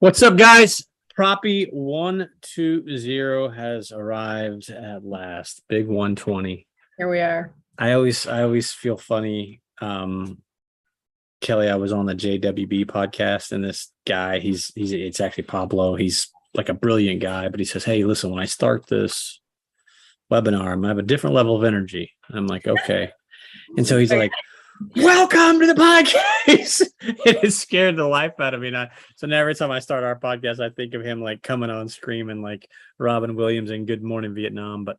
What's up, guys? Propy 120 has arrived at last. Big 120. Here we are. I always feel funny. Kelly, I was on the JWB podcast, and this guy, it's actually Pablo. He's like a brilliant guy, but he says, "Hey, listen, when I start this webinar, I'm gonna have a different level of energy." I'm like, okay. And so he's like, "Welcome to the podcast." It scared the life out of me. So now every time I start our podcast, I think of him like coming on screaming like Robin Williams in Good Morning Vietnam. But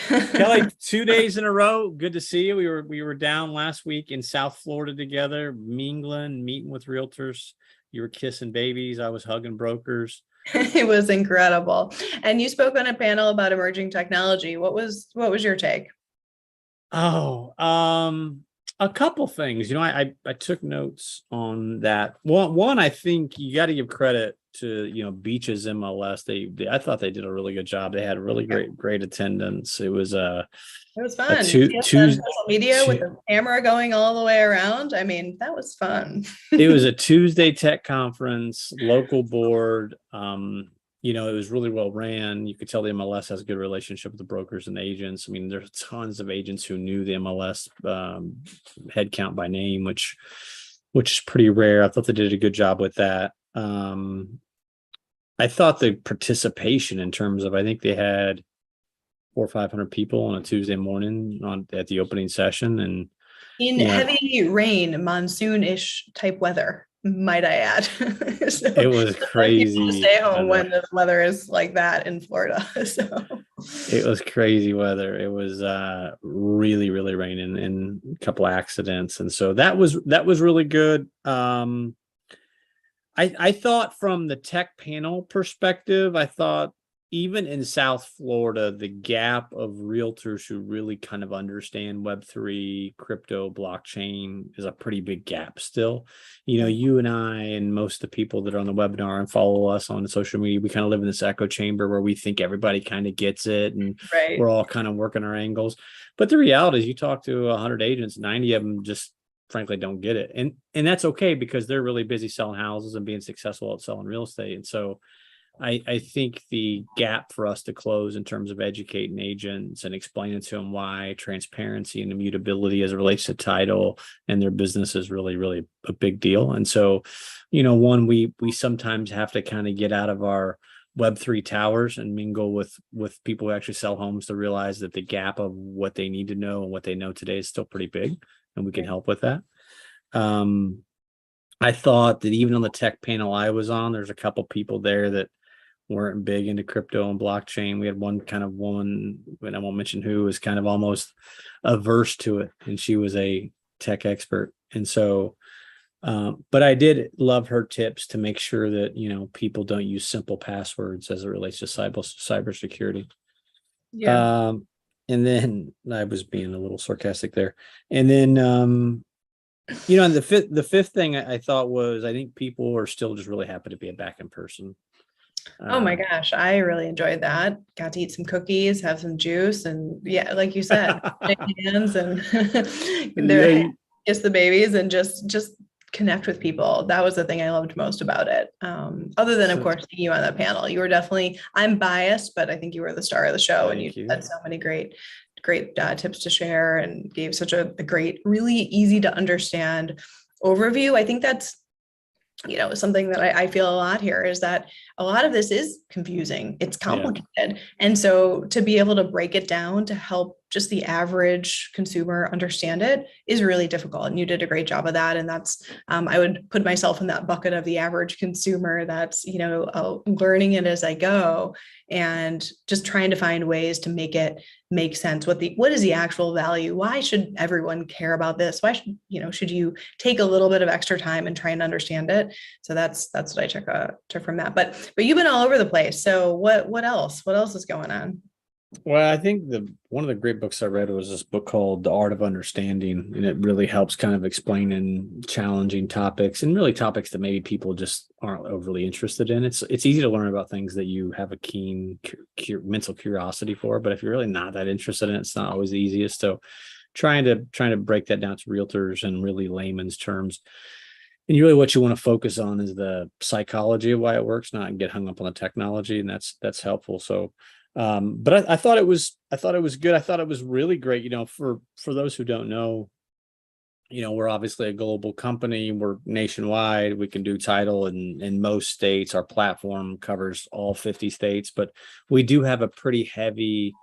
Kelly, 2 days in a row, good to see you. We were down last week in South Florida together, mingling, meeting with realtors. You were kissing babies. I was hugging brokers. It was incredible. And you spoke on a panel about emerging technology. What was your take? A couple things. I took notes on that. One, I think you got to give credit to Beaches MLS. I thought they did a really good job. They had really great attendance. It was fun. Social media with the camera going all the way around. I mean, that was fun. It was a Tuesday tech conference, local board. It was really well ran. You could tell the MLS has a good relationship with the brokers and the agents. I mean, there's tons of agents who knew the MLS headcount by name, which is pretty rare. I thought they did a good job with that. I thought the participation in terms of, I think they had 400 or 500 people on a Tuesday morning at the opening session, and in heavy rain, monsoon-ish type weather, might I add. So it was crazy. To stay home when the weather is like that in Florida. So it was crazy weather. It was really, really raining and a couple accidents, and so that was really good. I thought from the tech panel perspective, I thought even in South Florida, the gap of realtors who really kind of understand Web3, crypto, blockchain is a pretty big gap still. You and I and most of the people that are on the webinar and follow us on social media, we kind of live in this echo chamber where we think everybody kind of gets it, and we're all kind of working our angles. But the reality is, you talk to 100 agents, 90 of them just frankly don't get it. And that's okay, because they're really busy selling houses and being successful at selling real estate. And so I think the gap for us to close in terms of educating agents and explaining to them why transparency and immutability as it relates to title and their business is really, really a big deal. And so, we sometimes have to kind of get out of our Web3 towers and mingle with people who actually sell homes to realize that the gap of what they need to know and what they know today is still pretty big, and we can help with that. I thought that even on the tech panel I was on, there's a couple people there that weren't big into crypto and blockchain. We had one kind of woman, and I won't mention who, was kind of almost averse to it, and she was a tech expert. And so, but I did love her tips to make sure that people don't use simple passwords as it relates to cybersecurity. Yeah. And then I was being a little sarcastic there. And then, and the fifth thing I thought was, I think people are still just really happy to be back in person. Oh my gosh, I really enjoyed that. Got to eat some cookies, have some juice, and like you said, shake hands and kiss the babies and just connect with people. That was the thing I loved most about it. Other than, of course, seeing you on that panel. You were definitely, I'm biased, but I think you were the star of the show, and you had so many great tips to share and gave such a great, really easy to understand overview. I think that's something that I feel a lot here is that a lot of this is confusing. It's complicated. Yeah. And so to be able to break it down to help just the average consumer understand it is really difficult. And you did a great job of that. And that's, I would put myself in that bucket of the average consumer that's, learning it as I go and just trying to find ways to make it make sense. What is the actual value? Why should everyone care about this? Why should you take a little bit of extra time and try and understand it? So that's what I took from that. But you've been all over the place. So what else? What else is going on? Well, I think one of the great books I read was this book called The Art of Understanding, and it really helps kind of explaining challenging topics and really topics that maybe people just aren't overly interested in. It's easy to learn about things that you have a keen mental curiosity for, but if you're really not that interested in it, it's not always the easiest. So trying to break that down to realtors and really layman's terms. And really what you want to focus on is the psychology of why it works, not get hung up on the technology. And that's helpful. So, but I thought it was good. I thought it was really great. For those who don't know, we're obviously a global company. We're nationwide. We can do title in most states. Our platform covers all 50 states, but we do have a pretty heavy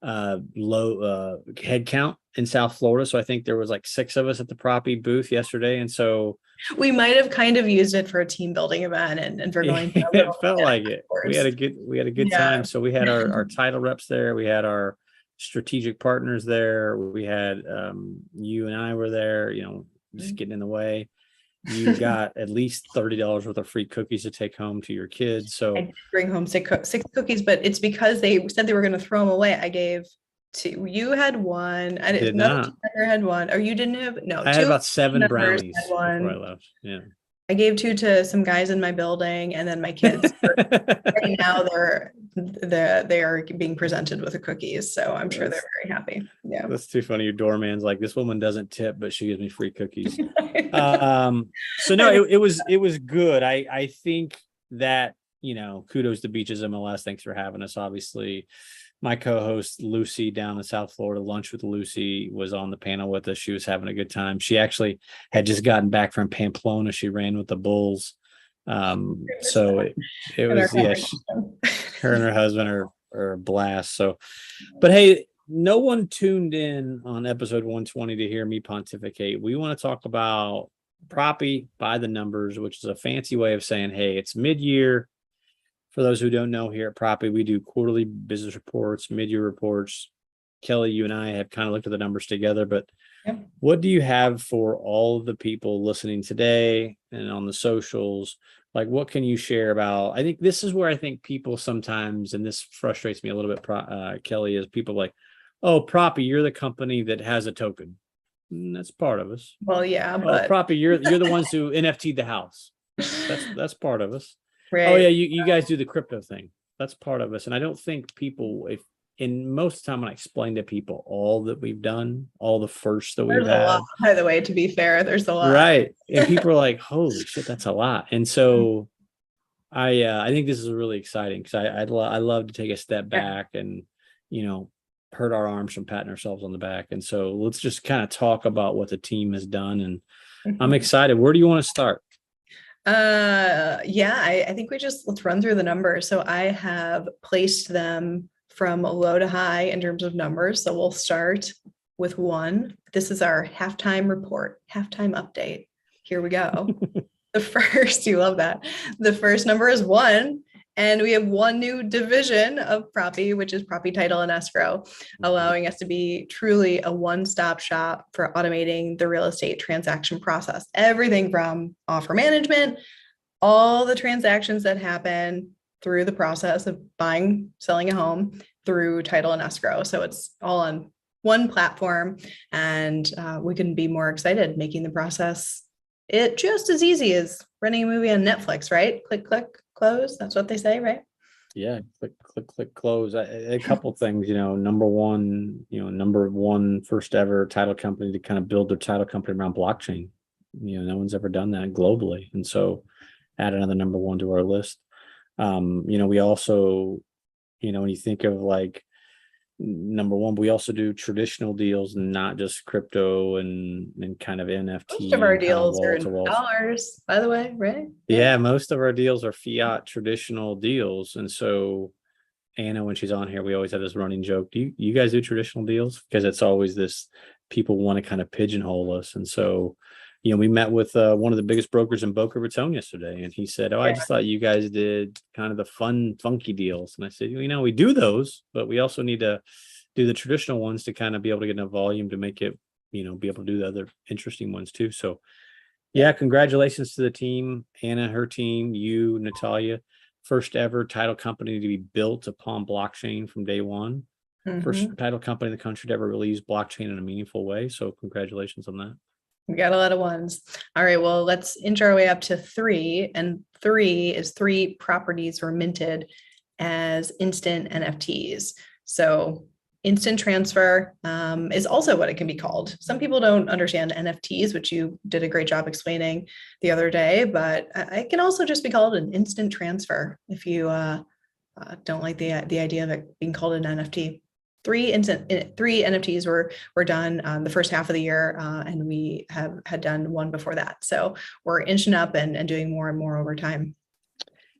low head count in South Florida. So I think there was like 6 of us at the Propy booth yesterday. And so we might have kind of used it for a team building event and for going through it felt like it. We had a good time. So we had our title reps there. We had our strategic partners there. We had you and I were there, just getting in the way. You got at least $30 worth of free cookies to take home to your kids. So I did bring home 6 cookies, but it's because they said they were going to throw them away. I gave 2. You had 1. I did not. Had 1, or you didn't have? No, I had about 7 brownies before I left. Yeah. I gave 2 to some guys in my building, and then my kids. Right now, they are being presented with the cookies, so I'm sure they're very happy. Yeah, that's too funny. Your doorman's like, this woman doesn't tip, but she gives me free cookies. So no, it was good. I think that kudos to Beaches MLS. Thanks for having us. Obviously, my co-host Lucy down in South Florida, Lunch with Lucy, was on the panel with us. She was having a good time. She actually had just gotten back from Pamplona. She ran with the Bulls. So it was, her and her husband are a blast. So, but hey, no one tuned in on episode 120 to hear me pontificate. We want to talk about Propy by the numbers, which is a fancy way of saying, hey, it's mid-year. For those who don't know, here at Propy, we do quarterly business reports, mid-year reports. Kelly, you and I have kind of looked at the numbers together, but what do you have for all of the people listening today and on the socials? Like, what can you share about? I think this is where I think people sometimes, and this frustrates me a little bit, Kelly, is people like, oh, Propy, you're the company that has a token. That's part of us. Well, yeah, but Propy, you're the ones who NFT'd the house. That's part of us. Right. Oh yeah, you guys do the crypto thing. That's part of us. And I don't think people, most of the time when I explain to people all that we've done, all the firsts that we've had. By the way, to be fair, there's a lot. Right. And people are like, holy shit, that's a lot. And so I think this is really exciting because I love to take a step back and, hurt our arms from patting ourselves on the back. And so let's just kind of talk about what the team has done. And I'm excited. Where do you want to start? I think let's run through the numbers. So I have placed them from low to high in terms of numbers. So we'll start with 1. This is our halftime report, halftime update. Here we go. You love that. The first number is 1. And we have 1 new division of Propy, which is Propy Title and Escrow, allowing us to be truly a one-stop shop for automating the real estate transaction process. Everything from offer management, all the transactions that happen through the process of buying, selling a home, through title and escrow. So it's all on one platform, and we couldn't be more excited, making the process just as easy as renting a movie on Netflix, right? Click, click, close. That's what they say, right? Yeah, click, close. A couple things, number one, first ever title company to kind of build their title company around blockchain. No one's ever done that globally, and so add another number 1 to our list. We also, when you think of like number 1, we also do traditional deals, not just crypto and kind of NFT. Most of our deals are in dollars, by the way, right? Yeah, most of our deals are fiat traditional deals. And so Anna, when she's on here, we always have this running joke. Do you guys do traditional deals? Because it's always this, people want to kind of pigeonhole us. And so, we met with one of the biggest brokers in Boca Raton yesterday, and he said, I just thought you guys did kind of the fun, funky deals. And I said, we do those, but we also need to do the traditional ones to kind of be able to get enough volume to make it, be able to do the other interesting ones too. So yeah, congratulations to the team, Anna, her team, you, Natalia, first ever title company to be built upon blockchain from day one. First title company in the country to ever really use blockchain in a meaningful way. So congratulations on that. We got a lot of 1s. All right, well, let's inch our way up to 3. And 3 properties were minted as instant NFTs. So instant transfer is also what it can be called. Some people don't understand NFTs, which you did a great job explaining the other day, but it can also just be called an instant transfer if you don't like the idea of it being called an NFT. Three NFTs were done the first half of the year, and we had done one before that. So we're inching up and doing more and more over time.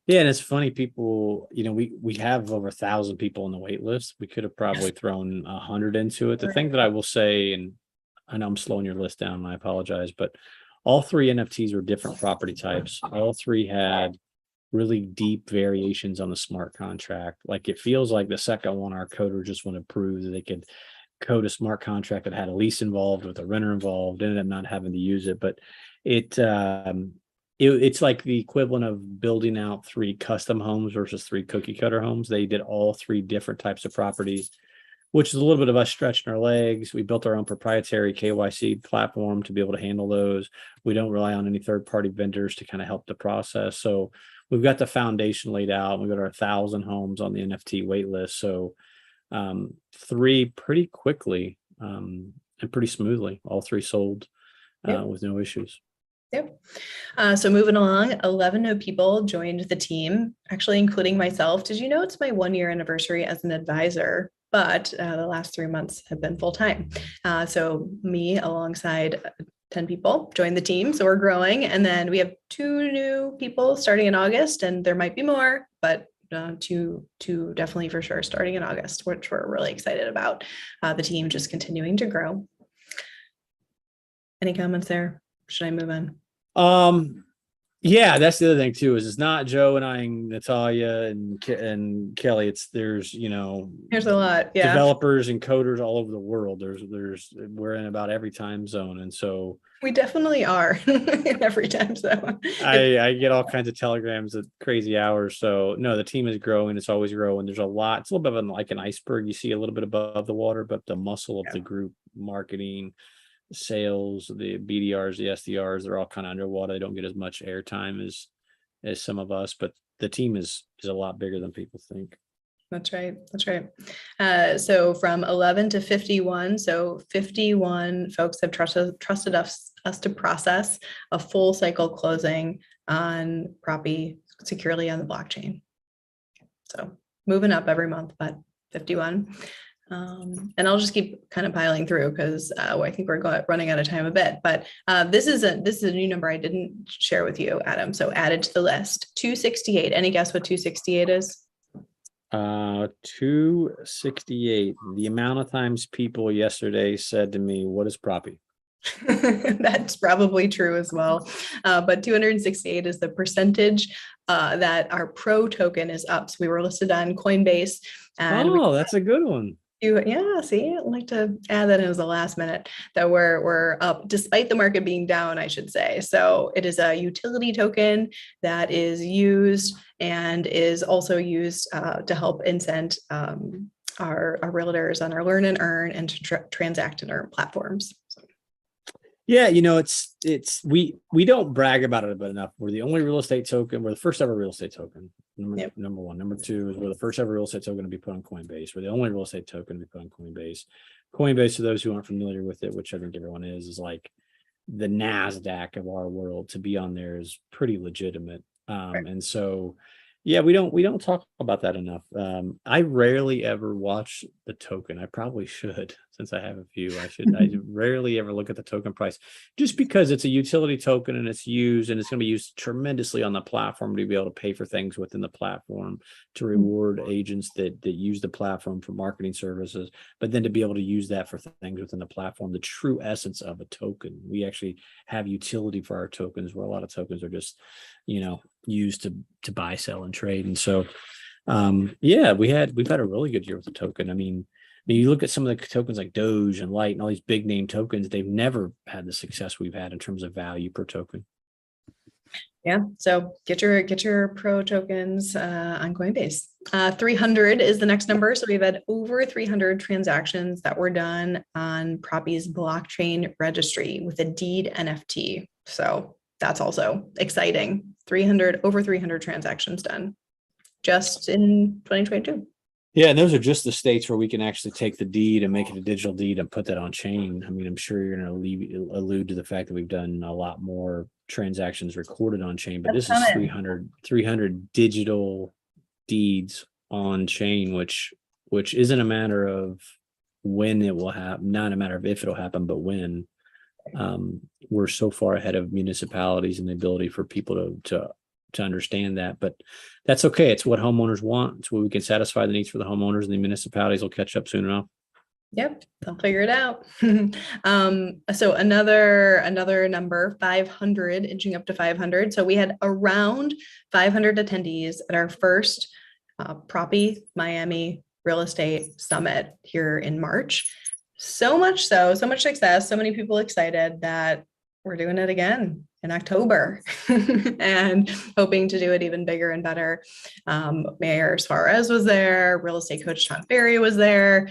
Yeah, and it's funny, people, we have over 1,000 people on the wait list. We could have probably thrown 100 into it. The thing that I will say, and I know I'm slowing your list down, and I apologize, but all three NFTs were different property types. All three had really deep variations on the smart contract. Like, it feels like the second one, our coder just want to prove that they could code a smart contract that had a lease involved with a renter involved, ended up not having to use it. But it's like the equivalent of building out 3 custom homes versus 3 cookie cutter homes. They did all 3 different types of properties, which is a little bit of us stretching our legs. We built our own proprietary KYC platform to be able to handle those. We don't rely on any third-party vendors to kind of help the process. So we've got the foundation laid out. We've got our 1,000 homes on the NFT wait list. So 3 pretty quickly and pretty smoothly. All 3 sold with no issues. Yep. So moving along, 11 new people joined the team, actually including myself. Did you know it's my 1-year anniversary as an advisor? But the last 3 months have been full time. So me alongside 10 people joined the team. So we're growing. And then we have 2 new people starting in August, and there might be more, but two definitely for sure starting in August, which we're really excited about. The team just continuing to grow. Any comments there? Should I move on? Yeah, that's the other thing too, is it's not Joe and I and Natalia and Kelly. There's a lot, yeah, developers and coders all over the world. We're in about every time zone, and so we definitely are in every time zone. I get all kinds of telegrams at crazy hours. So no, the team is growing. It's always growing. There's a lot. It's a little bit of like an iceberg. You see a little bit above the water, but the muscle of the group, marketing, sales, the BDRs, the SDRs, they're all kind of underwater. They don't get as much airtime as some of us, but the team is a lot bigger than people think. That's right. So from 11 to 51, so 51 folks have trusted us to process a full cycle closing on Propy securely on the blockchain. So moving up every month, but 51. And I'll just keep kind of piling through because I think we're running out of time a bit. But this is a new number I didn't share with you, Adam. So added to the list, 268. Any guess what 268 is? 268. The amount of times people yesterday said to me, "What is Propy?" That's probably true as well. But 268 is the percentage that our Pro token is up. So we were listed on Coinbase. And that's a good one. Yeah, see, I'd like to add that in as a last minute that we're up despite the market being down, I should say. So it is a utility token that is used and is also used to help incent our realtors on our learn and earn and to transact and earn platforms. So. Yeah, we don't brag about it enough. We're the only real estate token. We're the first ever real estate token. Number 1. Number 2 is we're the first ever real estate token to be put on Coinbase. We're the only real estate token to be put on Coinbase. Coinbase, for those who aren't familiar with it, which I think everyone is like the NASDAQ of our world. To be on there is pretty legitimate. Right. And so, yeah, we don't talk about that enough. I rarely ever watch the token. I probably should, since I have a few. I rarely ever look at the token price, just because it's a utility token and it's used, and it's going to be used tremendously on the platform to be able to pay for things within the platform, to reward agents that use the platform for marketing services, but then to be able to use that for things within the platform. The true essence of a token. We actually have utility for our tokens, where a lot of tokens are just, used to buy, sell, and trade. And so, we've had a really good year with the token. I mean, you look at some of the tokens like Doge and Light and all these big name tokens, they've never had the success we've had in terms of value per token. Yeah. So get your Pro tokens on Coinbase. 300 is the next number. So we've had over 300 transactions that were done on Propy's blockchain registry with a deed NFT. So that's also exciting. Over 300 transactions done just in 2022. Yeah, and those are just the states where we can actually take the deed and make it a digital deed and put that on chain. I mean, I'm sure you're going to allude to the fact that we've done a lot more transactions recorded on chain, but That's this is coming. 300 digital deeds on chain, which isn't a matter of when it will happen, not a matter of if it'll happen, but when. We're so far ahead of municipalities and the ability for people to understand that, but that's okay. It's what homeowners want. It's what we can satisfy the needs for the homeowners, and the municipalities will catch up soon enough. Yep, they'll figure it out. So another number, 500, inching up to 500. So we had around 500 attendees at our first Propy Miami Real Estate Summit here in March. So much success, so many people excited that we're doing it again in October and hoping to do it even bigger and better. Mayor Suarez was there, real estate coach Tom Ferry was there.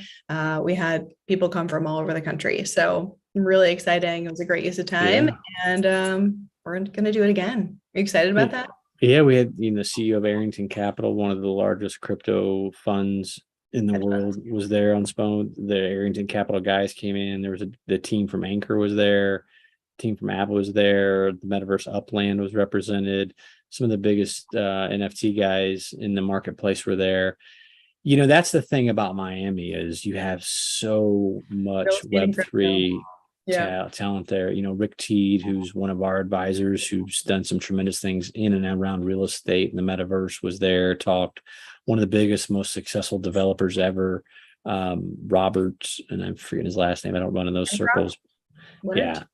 We had people come from all over the country. So really exciting. It was a great use of time. Yeah. And we're going to do it again. Are you excited about that? Yeah, we had the CEO of Arrington Capital, one of the largest crypto funds in the world, was there on Spone. The Arrington Capital guys came in. There was the team from Anchor was there. Team from Apple was there. The Metaverse Upland was represented. Some of the biggest NFT guys in the marketplace were there. That's the thing about Miami is you have so much Web3 talent there. Rick Teed, who's one of our advisors, who's done some tremendous things in and around real estate and the metaverse, was there, talked. One of the biggest, most successful developers ever, Robert, and I'm forgetting his last name. I don't run in those circles. Yeah.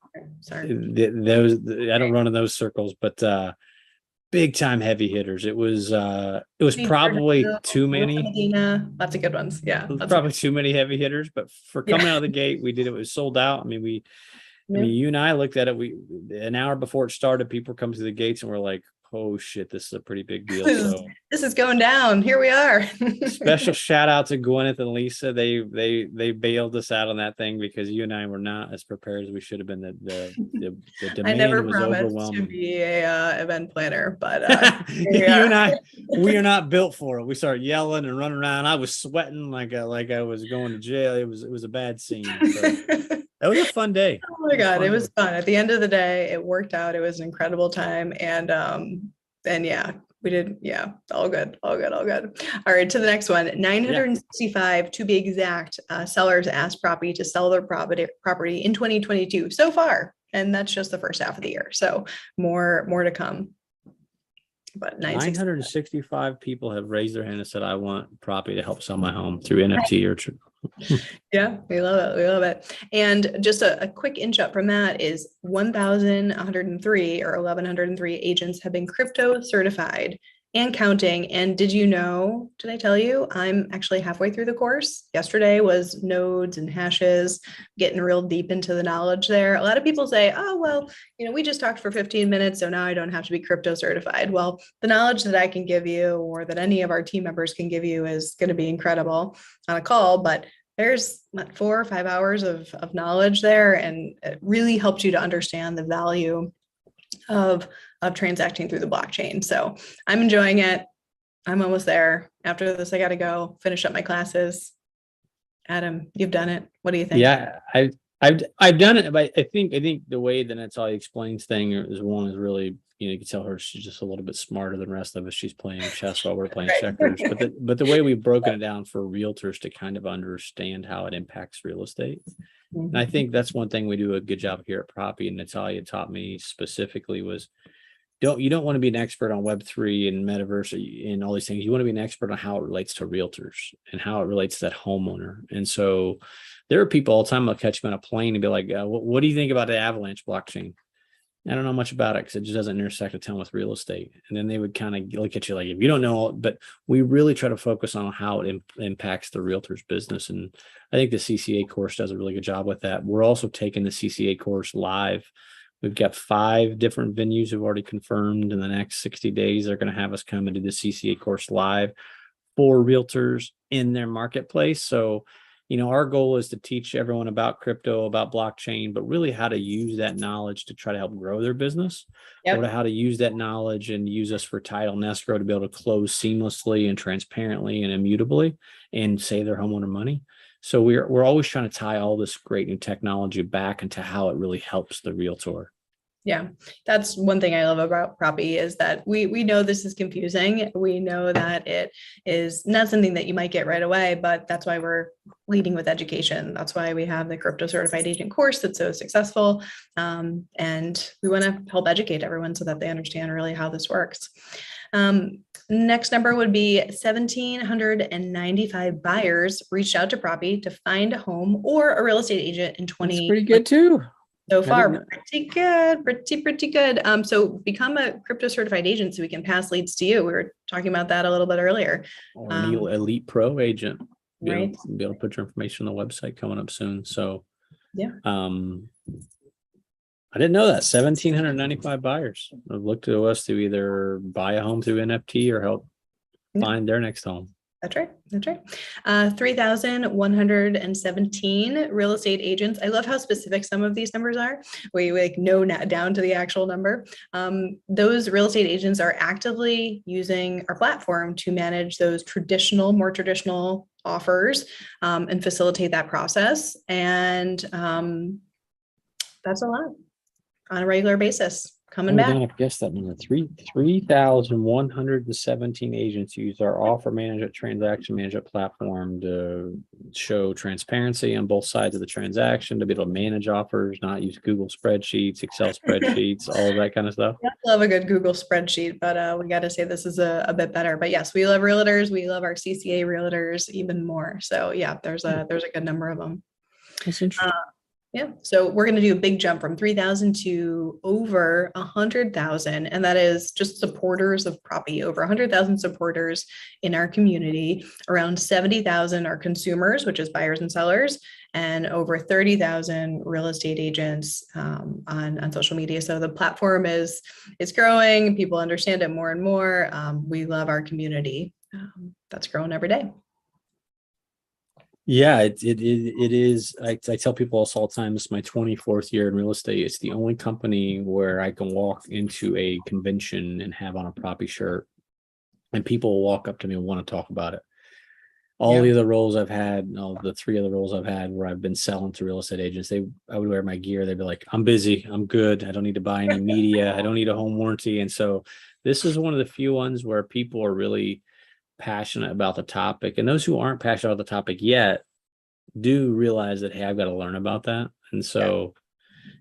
Sorry. Those I don't run in those circles, but big time heavy hitters. It was probably too many. Lots of good ones. Yeah. Probably too many heavy hitters, but for coming out of the gate, we did it. It was sold out. I mean, you and I looked at it. An hour before it started, people come to the gates and we're like, oh shit, this is a pretty big deal. This is going down. Here we are. Special shout out to Gwyneth and Lisa. They bailed us out on that thing because you and I were not as prepared as we should have been. The demand I never was promised overwhelming. to be a event planner, but you and I, we are not built for it. We started yelling and running around. I was sweating like I was going to jail. It was a bad scene. That was a fun day. Oh my God, it was fun. At the end of the day, it worked out. It was an incredible time. And yeah, we did. Yeah, all good. All right, to the next one. 965 to be exact. Sellers asked Propy to sell their property in 2022 so far. And that's just the first half of the year. So more to come. But 965 people have raised their hand and said, I want Propy to help sell my home through NFT or Yeah, we love it. And just a quick inch up from that is 1,103 or 1,103 agents have been crypto certified and counting. And did I tell you, I'm actually halfway through the course. Yesterday was nodes and hashes, getting real deep into the knowledge there. A lot of people say, oh, well, we just talked for 15 minutes, so now I don't have to be crypto certified. Well, the knowledge that I can give you or that any of our team members can give you is going to be incredible on a call, but there's 4 or 5 hours of knowledge there, and it really helps you to understand the value of transacting through the blockchain. So I'm enjoying it. I'm almost there. After this, I got to go finish up my classes. Adam, you've done it. What do you think? Yeah, I've done it, but I think the way that Natalia explains things is really, you can tell her she's just a little bit smarter than the rest of us. She's playing chess while we're playing checkers. But the way we've broken it down for realtors to kind of understand how it impacts real estate. Mm-hmm. And I think that's one thing we do a good job here at Propy, and Natalia taught me specifically was you don't want to be an expert on Web3 and metaverse and all these things. You want to be an expert on how it relates to realtors and how it relates to that homeowner. And so there are people all the time that'll catch me on a plane and be like, what do you think about the Avalanche blockchain? I don't know much about it because it just doesn't intersect a ton with real estate. And then they would kind of look at you like, if you don't know, but we really try to focus on how it impacts the realtor's business. And I think the CCA course does a really good job with that. We're also taking the CCA course live. We've got 5 different venues who've already confirmed in the next 60 days. They're going to have us come and do the CCA course live for realtors in their marketplace. So our goal is to teach everyone about crypto, about blockchain, but really how to use that knowledge to try to help grow their business, or to how to use that knowledge and use us for title and escrow to be able to close seamlessly and transparently and immutably and save their homeowner money. So we're always trying to tie all this great new technology back into how it really helps the realtor. Yeah, that's one thing I love about Propy is that we know this is confusing. We know that it is not something that you might get right away, but that's why we're leading with education. That's why we have the crypto certified agent course that's so successful. And we want to help educate everyone so that they understand really how this works. Next number would be 1,795 buyers reached out to Propy to find a home or a real estate agent in 20. That's pretty good too. So far, pretty good, pretty good. So become a crypto certified agent so we can pass leads to you. We were talking about that a little bit earlier. Or an elite pro agent. Right. Be able to put your information on the website coming up soon. So yeah. I didn't know that 1,795 buyers have looked to us to either buy a home through NFT or help find their next home. That's right. 3,117 real estate agents. I love how specific some of these numbers are. We know down to the actual number. Those real estate agents are actively using our platform to manage those more traditional offers and facilitate that process. And that's a lot on a regular basis. Coming back. I guess that number 3,117 agents use our offer management, transaction management platform to show transparency on both sides of the transaction, to be able to manage offers, not use Google spreadsheets, Excel spreadsheets, all of that kind of stuff. I love a good Google spreadsheet, but we got to say this is a bit better. But yes, we love realtors. We love our CCA realtors even more. So yeah, there's a good number of them. That's interesting. Yeah, so we're going to do a big jump from 3,000 to over 100,000, and that is just supporters of Propy. Over 100,000 supporters in our community. Around 70,000 are consumers, which is buyers and sellers, and over 30,000 real estate agents on social media. So the platform is growing. People understand it more and more. We love our community. That's growing every day. Yeah, it is. I tell people all the time, this is my 24th year in real estate. It's the only company where I can walk into a convention and have on a Propy shirt, and people will walk up to me and want to talk about it. All the other roles I've had, the 3 other roles I've had where I've been selling to real estate agents, I would wear my gear. They'd be like, I'm busy, I'm good, I don't need to buy any media, I don't need a home warranty. And so this is one of the few ones where people are really passionate about the topic, and those who aren't passionate about the topic yet do realize that, hey, I've got to learn about that. And so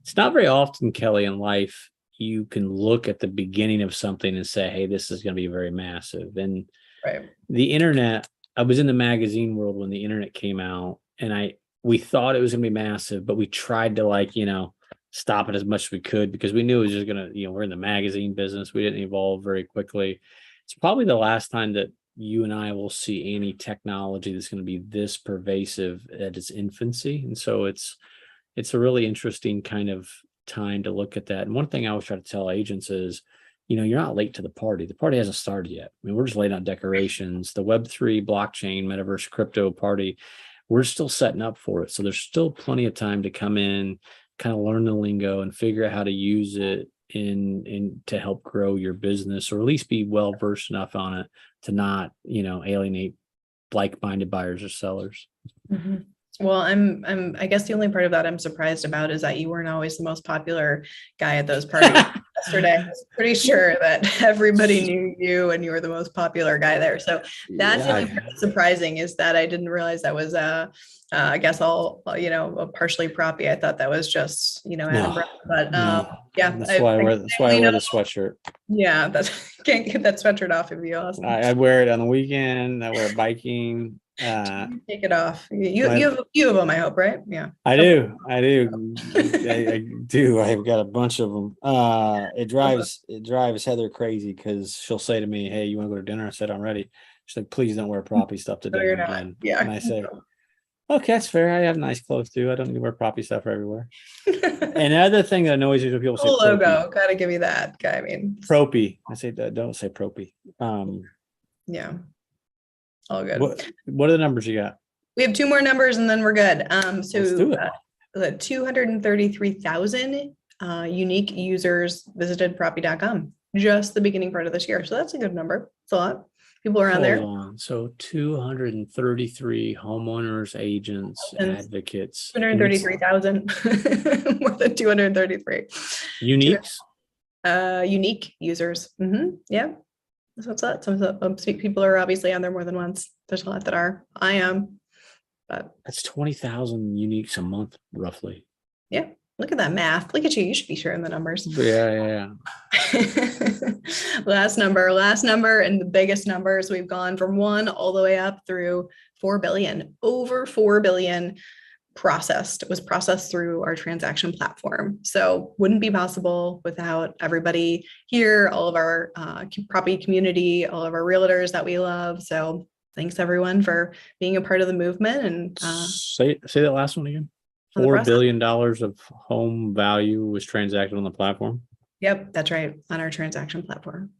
it's not very often, Kelly, in life you can look at the beginning of something and say, hey, this is going to be very massive. And the internet, I was in the magazine world when the internet came out, and we thought it was going to be massive, but we tried to stop it as much as we could because we knew it was just going to, we're in the magazine business. We didn't evolve very quickly. It's probably the last time that you and I will see any technology that's going to be this pervasive at its infancy. And so it's a really interesting kind of time to look at that. And one thing I always try to tell agents is, you're not late to the party. The party hasn't started yet. I mean, we're just laying out decorations. The Web3 blockchain, metaverse, crypto party, we're still setting up for it. So there's still plenty of time to come in, kind of learn the lingo and figure out how to use it in to help grow your business, or at least be well versed enough on it to not alienate like-minded buyers or sellers. Mm-hmm. Well, I guess the only part of that I'm surprised about is that you weren't always the most popular guy at those parties. Yesterday, I was pretty sure that everybody knew you and you were the most popular guy there. So that's the only part that's surprising, is that I didn't realize that was I guess all partially Propy. I thought that was just Adam Brown. But yeah, that's why I wear the sweatshirt. Yeah, can't get that sweatshirt off. It'd be awesome. I wear it on the weekend. I wear it biking. Take it off. You have a few of them, I hope, right? Yeah. I do. I do. I've got a bunch of them. It drives Heather crazy because she'll say to me, hey, you want to go to dinner? I said, I'm ready. She's like, please don't wear Propy stuff to dinner again. Yeah. And I say, okay, that's fair. I have nice clothes too. I don't need to wear Propy stuff everywhere. And the other thing that annoys me is when people say logo, gotta give me that guy. I mean, Propy. I say, don't say Propy. Yeah. All good. What are the numbers you got? We have two more numbers and then we're good. Let's do it. The 233,000 unique users visited propy.com, just the beginning part of this year. So that's a good number. It's a lot. People are on there. Hold on. So 233 homeowners, agents, advocates. 233,000, more than 233. Uniques? Unique users. Yeah. So what's that? Some people are obviously on there more than once. There's a lot that are. I am. But that's 20,000 uniques a month, roughly. Yeah. Look at that math. Look at you. You should be sharing the numbers. Yeah. Last number, and the biggest numbers. We've gone from 1 all the way up through 4 billion. Over 4 billion was processed through our transaction platform. So wouldn't be possible without everybody here, all of our Propy community, all of our realtors that we love. So thanks everyone for being a part of the movement. And say that last one again. $4 billion of home value was transacted on the platform. Yep, that's right. On our transaction platform.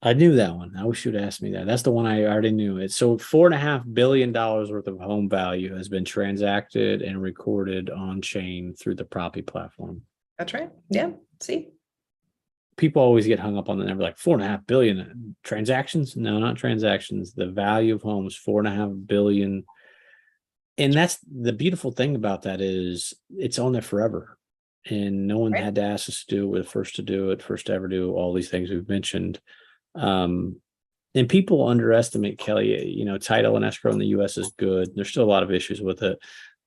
I knew that one. I wish you'd asked me that. That's the one I already knew. It's so $4.5 billion worth of home value has been transacted and recorded on chain through the Propy platform. That's right. Yeah. See, people always get hung up on the number, like 4.5 billion transactions. No, not transactions. The value of homes, 4.5 billion. And that's the beautiful thing about that is it's on there forever. And no one had to ask us to do it. We're the first to do it, first to ever do all these things we've mentioned. And people underestimate, Kelly, title and escrow in the US is good. There's still a lot of issues with it.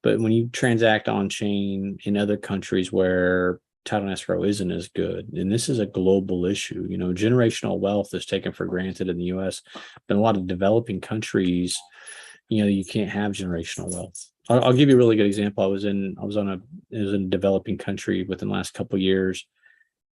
But when you transact on chain in other countries where title and escrow isn't as good, and this is a global issue, generational wealth is taken for granted in the US, but in a lot of developing countries, you can't have generational wealth. I'll give you a really good example. It was in a developing country within the last couple of years,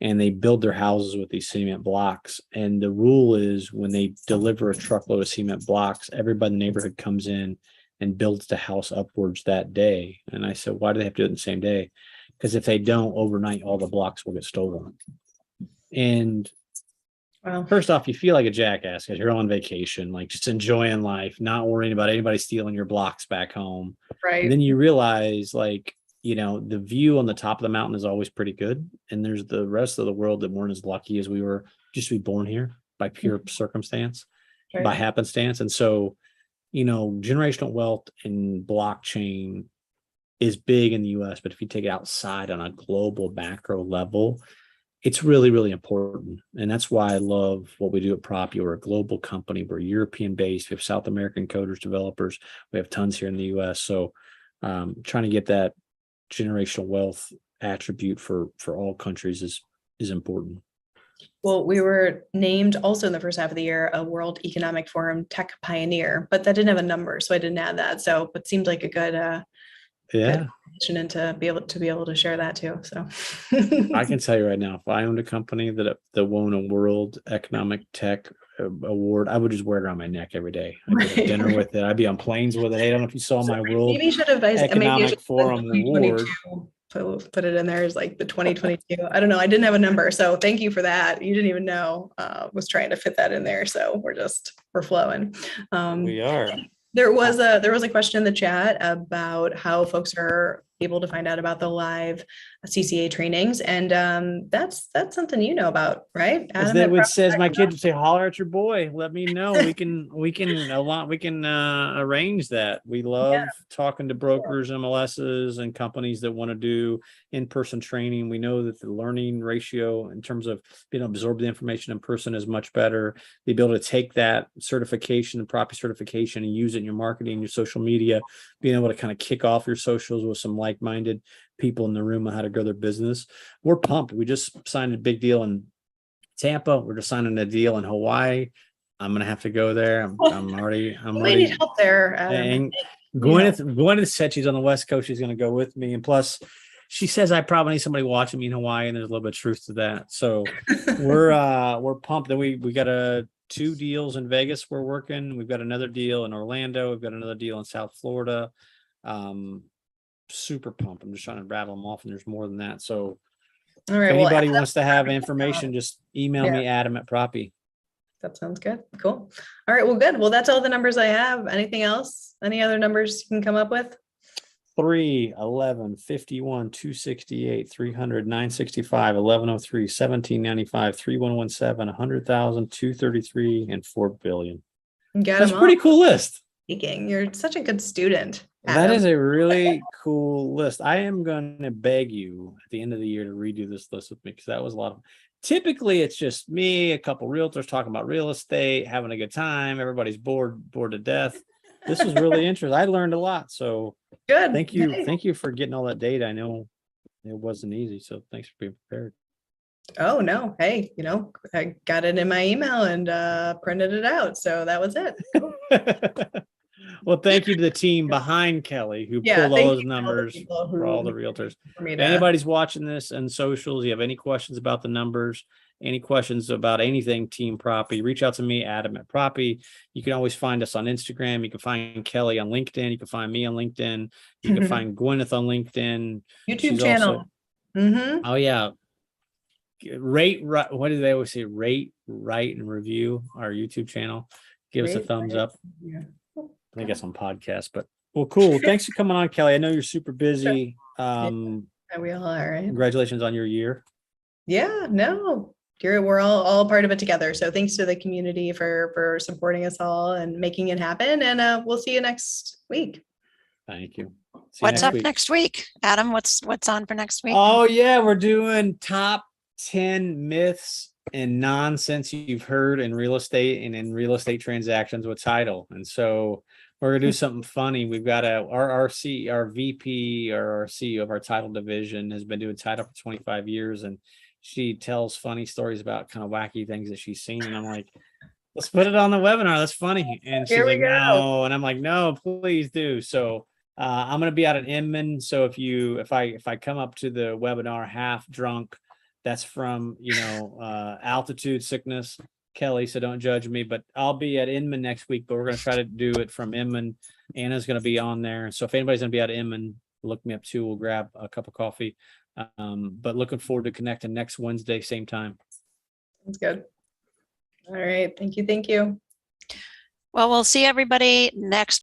and they build their houses with these cement blocks. And the rule is when they deliver a truckload of cement blocks, everybody in the neighborhood comes in and builds the house upwards that day. And I said, why do they have to do it the same day? Because if they don't, overnight, all the blocks will get stolen. And first off, you feel like a jackass because you're on vacation, like just enjoying life, not worrying about anybody stealing your blocks back home. Right. And then you realize, the view on the top of the mountain is always pretty good. And there's the rest of the world that weren't as lucky as we were just to be born here by pure circumstance, by happenstance. And so, generational wealth and blockchain is big in the US, but if you take it outside on a global macro level, it's really, really important. And that's why I love what we do at Propy. We're a global company. We're European based. We have South American coders, developers. We have tons here in the US. So trying to get that generational wealth attribute for all countries is important. Well, we were named also in the first half of the year a World Economic Forum Tech Pioneer, but that didn't have a number, so I didn't add that. So it seemed like a good and to be able to share that too. So I can tell you right now, if I owned a company that won a World Economic Tech Award, I would just wear it around my neck every day. I'd go to dinner with it. I'd be on planes with it. Hey, I don't know if you saw my World Economic Forum Award. Put it in there as like the 2022. I don't know. I didn't have a number. So thank you for that. You didn't even know. Was trying to fit that in there. So we're flowing. We are. There was a question in the chat about how folks are able to find out about the live CCA trainings, and that's something about, right? Adam, that what says my kid would say, holler at your boy. Let me know. We can arrange that. We love talking to brokers, MLSs, and companies that want to do in-person training. We know that the learning ratio in terms of being able to absorb the information in person is much better. The ability to take that certification, the Propy certification, and use it in your marketing, your social media, being able to kind of kick off your socials with some like-minded people in the room on how to grow their business. We're pumped. We just signed a big deal in Tampa. We're just signing a deal in Hawaii. I'm gonna have to go there. I'm already need help there. And Gwyneth said she's on the West Coast. She's gonna go with me. And plus, she says I probably need somebody watching me in Hawaii, and there's a little bit of truth to that. So we're pumped. Then we got 2 deals in Vegas we're working. We've got another deal in Orlando. We've got another deal in South Florida. Super pumped. I'm just trying to rattle them off, and there's more than that. So all right, if anybody wants to have information, just email me, Adam at Propy. That sounds good. Cool. All right. Well, good. Well, that's all the numbers I have. Anything else? Any other numbers you can come up with? 3, 11, 51, 268, 300, 965, 1103, 1795, 3117, 100,000, 233, and 4 billion. Got That's them a pretty cool list. Speaking. You're such a good student, That Adam. is a really cool list. I am going to beg you at the end of the year to redo this list with me, because that was a lot of. Typically, it's just me, a couple realtors talking about real estate, having a good time. Everybody's bored to death. This was really interesting. I learned a lot. So Good. thank you. Hey. Thank you for getting all that data. I know it wasn't easy. So thanks for being prepared. Oh, no. Hey, I got it in my email and printed it out. So that was it. Cool. Well, thank you to the team behind Kelly who Yeah, pulled all thank those you to all the numbers people for all the who realtors. for me If to- anybody's watching this and socials, you have any questions about the numbers, any questions about anything Team Propy, reach out to me, Adam at Propy. You can always find us on Instagram. You can find Kelly on LinkedIn. You can find me on LinkedIn. You can find Gwyneth on LinkedIn. YouTube She's channel. Also, oh yeah. Rate, what do they always say? Rate, write, and review our YouTube channel. Give us a thumbs up. Yeah. I think it's on podcast, but well, cool. Thanks for coming on, Kelly. I know you're super busy. We all are, right? Congratulations on your year. Yeah, no, we're all part of it together. So thanks to the community for supporting us all and making it happen. And we'll see you next week. Thank you. See you What's up week. next week? Adam, what's on for next week? Oh yeah, we're doing top 10 myths and nonsense you've heard in real estate and in real estate transactions with title. And so we're gonna do something funny. We've got our VP or our CEO of our title division has been doing title for 25 years, and she tells funny stories about kind of wacky things that she's seen. And I'm like, let's put it on the webinar. That's funny. And she's like, no. And I'm like, no, please do. So I'm going to be out at Inman. So if I come up to the webinar half drunk, that's from, altitude sickness, Kelly. So don't judge me, but I'll be at Inman next week, but we're going to try to do it from Inman. Anna's going to be on there. So if anybody's going to be out at Inman, look me up too. We'll grab a cup of coffee. But looking forward to connecting next Wednesday, same time. Sounds good. All right. Thank you. Well, we'll see everybody next